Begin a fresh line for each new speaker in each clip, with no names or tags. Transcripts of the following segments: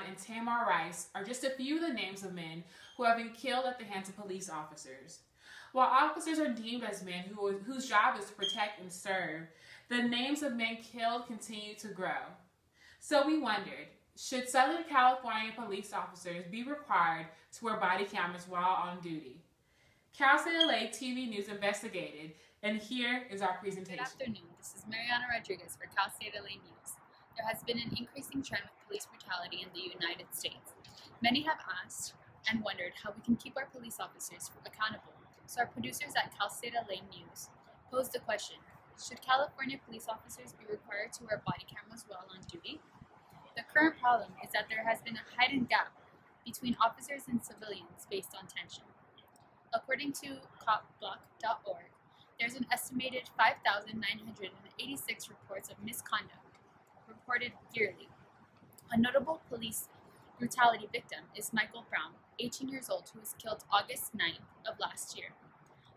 and Tamar Rice are just a few of the names of men who have been killed at the hands of police officers. While officers are deemed as men whose job is to protect and serve, the names of men killed continue to grow. So we wondered, should Southern California police officers be required to wear body cameras while on duty? Cal State LA TV News investigated, and here is our presentation.
Good afternoon. This is Mariana Rodriguez for Cal State LA News. There has been an increasing trend of police brutality in the United States. Many have asked and wondered how we can keep our police officers accountable. So our producers at Cal State LA News posed the question, should California police officers be required to wear body cameras while on duty? The current problem is that there has been a heightened gap between officers and civilians based on tension. According to copblock.org, there's an estimated 5,986 reports of misconduct reported yearly. A notable police brutality victim is Michael Brown, 18 years old, who was killed August 9th of last year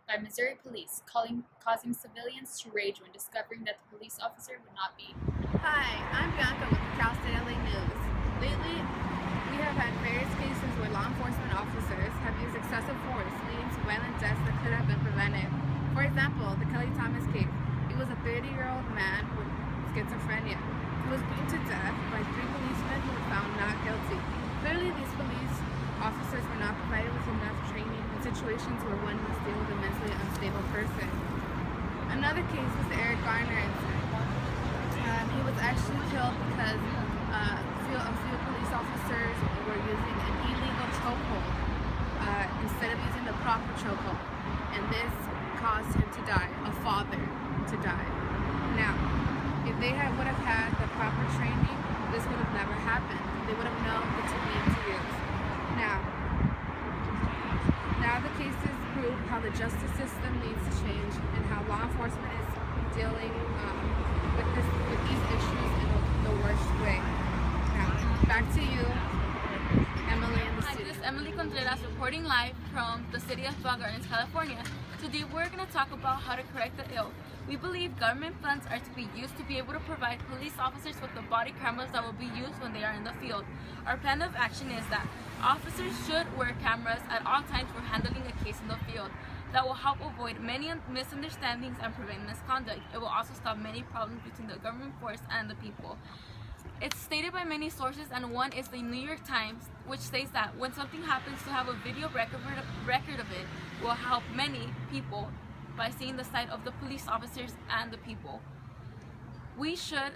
by Missouri police, causing civilians to rage when discovering that the police officer would not be.
Hi, I'm Bianca with the Cal State LA News. Lately, we have had various cases where law enforcement officers have used excessive force, leading to violent deaths that could have been prevented. For example, the Kelly Thomas case. He was a 30-year-old man with schizophrenia. He was beaten to death by 3 policemen who were found not guilty. Clearly, these police officers were not provided with enough training in situations where one must deal with a mentally unstable person. Another case was the Eric Garner incident. He was actually killed because a few police officers were using an illegal chokehold instead of using the proper chokehold, and this caused him to die, a father to die. Now, if they would have had the proper training, this would have never happened. They would have known the technique to use. Now the cases prove how the justice system needs to change and how law enforcement is dealing with these issues in the worst way. Now, back to you, Emily, in the studio.
Hi, this is Emily Contreras reporting live from the city of Bell Gardens, California. Today we're going to talk about how to correct the ill. We believe government funds are to be used to be able to provide police officers with the body cameras that will be used when they are in the field. Our plan of action is that officers should wear cameras at all times for handling a case in the field. That will help avoid many misunderstandings and prevent misconduct. It will also stop many problems between the government force and the people. It's stated by many sources, and one is the New York Times, which states that when something happens, to have a video record of it will help many people by seeing the side of the police officers and the people. We should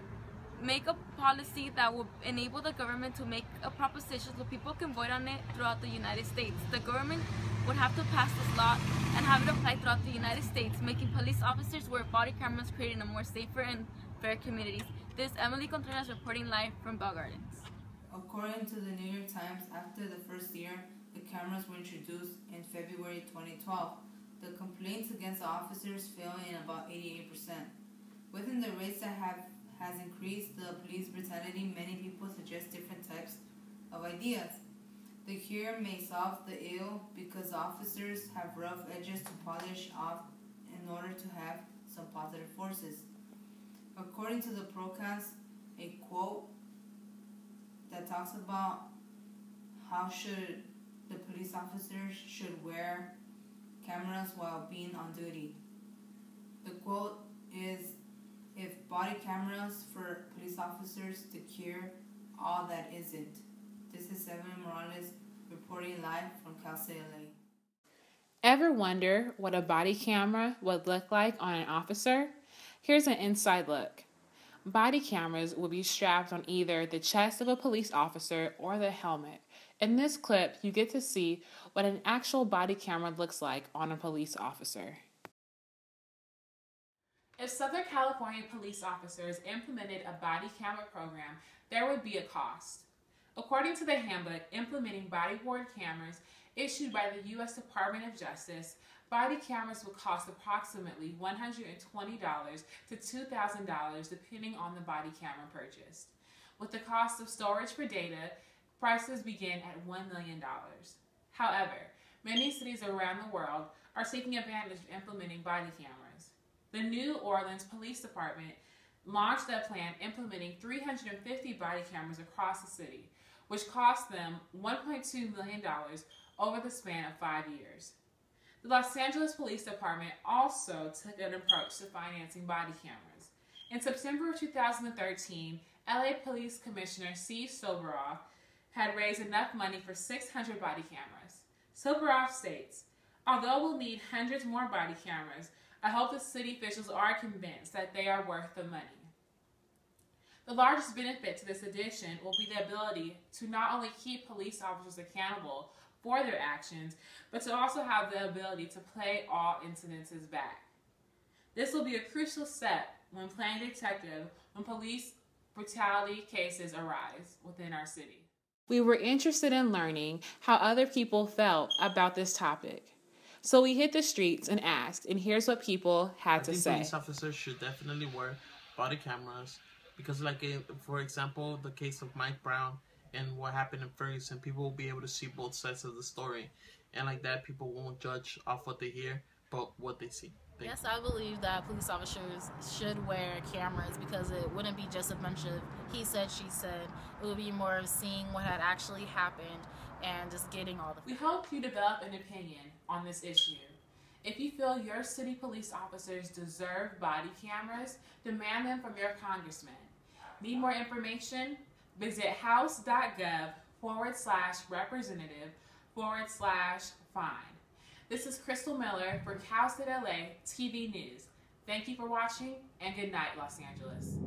make a policy that will enable the government to make a proposition so people can vote on it throughout the United States. The government would have to pass this law and have it applied throughout the United States, making police officers wear body cameras, creating a more safer and fair communities. This is Emily Contreras reporting live from Bell Gardens.
According to the New York Times, after the first year, the cameras were introduced in February 2012. The complaints against the officers fell in about 88%. Within the rates that has increased the police brutality, many people suggest different types of ideas. The cure may solve the ill because officers have rough edges to polish off in order to have some positive forces. According to the Procast, a quote that talks about how should the police officers should wear cameras while being on duty. The quote is, if body cameras for police officers to cure all that isn't. This is Evan Morales reporting live from Cal State LA.
Ever wonder what a body camera would look like on an officer? Here's an inside look. Body cameras will be strapped on either the chest of a police officer or the helmet. In this clip, you get to see what an actual body camera looks like on a police officer. If Southern California police officers implemented a body camera program, there would be a cost. According to the handbook implementing body-worn cameras issued by the U.S. Department of Justice, body cameras will cost approximately $120 to $2,000 depending on the body camera purchased. With the cost of storage for data, prices begin at $1 million. However, many cities around the world are taking advantage of implementing body cameras. The New Orleans Police Department launched a plan implementing 350 body cameras across the city, which cost them $1.2 million over the span of 5 years. The Los Angeles Police Department also took an approach to financing body cameras. In September of 2013, LA Police Commissioner Steve Soboroff had raised enough money for 600 body cameras. Soboroff states, "Although we'll need hundreds more body cameras, I hope the city officials are convinced that they are worth the money." The largest benefit to this addition will be the ability to not only keep police officers accountable for their actions, but to also have the ability to play all incidences back. This will be a crucial step when playing detective when police brutality cases arise within our city. We were interested in learning how other people felt about this topic. So we hit the streets and asked, and here's what people had to say.
Police officers should definitely wear body cameras because, for example, the case of Mike Brown and what happened in Ferguson, people will be able to see both sides of the story. And like that, people won't judge off what they hear, but what they see.
Yes, I believe that police officers should wear cameras because it wouldn't be just a bunch of he said, she said. It would be more of seeing what had actually happened and just getting all the...
We hope you develop an opinion on this issue. If you feel your city police officers deserve body cameras, demand them from your congressman. Need more information? Visit house.gov/representative/fine. This is Crystal Miller for Cal State LA TV News. Thank you for watching, and good night, Los Angeles.